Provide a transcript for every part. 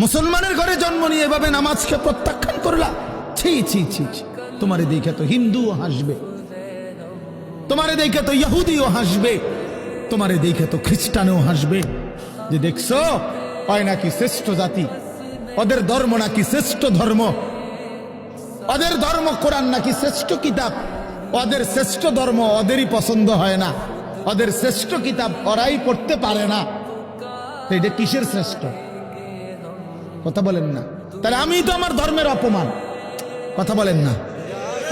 মুসলমানের ঘরে জন্ম নিয়ে এভাবে নামাজকে প্রত্যাখ্যান করলা। ছি ছি ছি ছি। তোমারে দেখে তো হিন্দুও হাসবে, তোমারে দেখে তো ইহুদিও হাসবে, তোমারে দেখে তো খ্রিস্টানও হাসবে, যে দেখছো হয় নাকি শ্রেষ্ঠ জাতি, ওদের ধর্ম নাকি শ্রেষ্ঠ ধর্ম, ওদের ধর্ম কোরআন নাকি শ্রেষ্ঠ কিতাব, ওদের শ্রেষ্ঠ ধর্ম ওদেরই পছন্দ হয় না, ওদের শ্রেষ্ঠ কিতাব ওরাই পড়তে পারে না। এটা কিসের শ্রেষ্ঠ? কথা বলেন না। তাহলে আমি তো আমার ধর্মের অপমান। কথা বলেন না।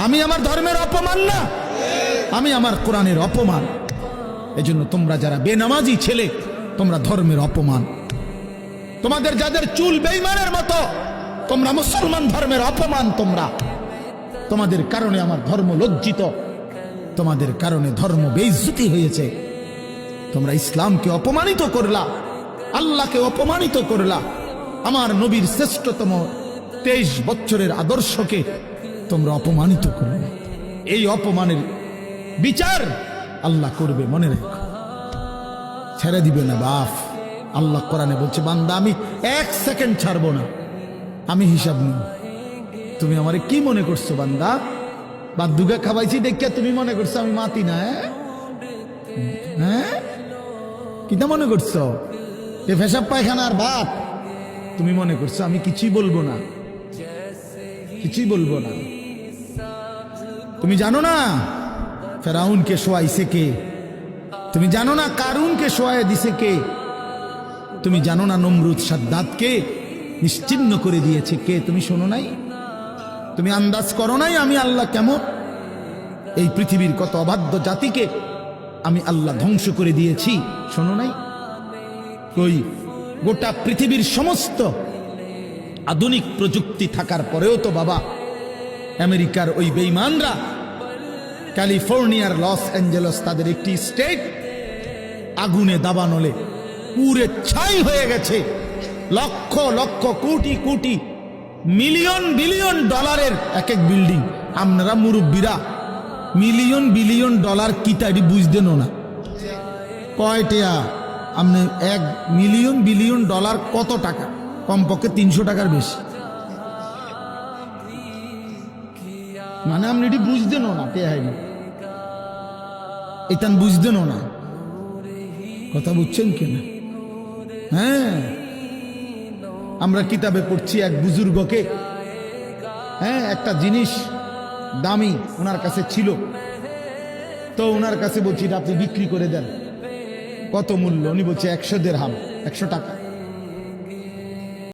আমি আমার ধর্মের অপমান না, আমি আমার কোরআনের অপমান। এজন্য তোমরা যারা বেনামাজি ছেলে, তোমরা ধর্মের অপমান। তোমাদের যাদের চুল বেঈমানের মতো, তোমরা মুসলমান ধর্মের অপমান। তোমরা, তোমাদের কারণে আমার ধর্ম লজ্জিত, তোমাদের কারণে ধর্ম বেইজ্জতি হয়েছে। তোমরা ইসলামকে অপমানিত করলা, আল্লাহকে অপমানিত করলা, আমার নবীর শ্রেষ্ঠতম 23 বছরের আদর্শকে তোমরা অপমানিত করলে। এই অপমানের বিচার আল্লাহ করবে, মনে রেখো। ছেড়ে দিবে না বাপ। আল্লাহ কোরআনে বলছে, বান্দা আমি 1 সেকেন্ড ছাড়বো না, আমি হিসাব নিব। তুমি আমারে কি মনে করছো বান্দা? বাদুগা খাওয়াইছি দেখিয়া তুমি মনে করছো আমি মাতি না? হ্যাঁ, কিটা মনে করছো? এ পেশাব পায়খানার বাপ তুমি মনে করছো আমি কিছুই বলবো না, কিছুই বলবো না। তুমি জানো না ফেরাউনকে শোয়াইছে কে? তুমি জানো না কারুনকে শোয়াই দিছে কে? তুমি জানো না নমরুদ সাদ্দাতকে নিশ্চিহ্ন করে দিয়েছে কে? তুমি শোনো নাই? তুমি আন্দাজ করো নাই আমি আল্লাহ কেমন? এই পৃথিবীর কত অবাধ্য জাতিকে আমি আল্লাহ ধ্বংস করে দিয়েছি, শোনো নাই? ওই গোটা পৃথিবীর সমস্ত আধুনিক প্রযুক্তি থাকার পরেও তো বাবা আমেরিকার ওই বেঈমানরা, ক্যালিফোর্নিয়ার লস অ্যাঞ্জেলস তাদের একটি স্টেট আগুনে দাবানলে পুরে ছাই হয়ে গেছে। লক্ষ লক্ষ কোটি কোটি মিলিয়ন বিলিয়ন ডলারের এক এক বিল্ডিং। আপনারা মুরব্বীরা মিলিয়ন বিলিয়ন ডলার কিতা এটি বুঝতেন না? কয়টা আপনি 1 মিলিয়ন বিলিয়ন ডলার কত টাকা? কমপক্ষে 300 টাকার বেশি। মানে আপনি এটি বুঝতেন না, টেহাইনি এটা বুঝতেন না। কথা বুঝছেন কিনা? হ্যাঁ, আমরা কিতাবে পড়ছি এক বুজুর্গকে, হ্যাঁ, একটা জিনিস দামি ওনার কাছে ছিল, তো ওনার কাছে বলছি আপনি বিক্রি করে দেন। কত মূল্য? উনি বলছে 100 দিরহাম, 100 টাকা।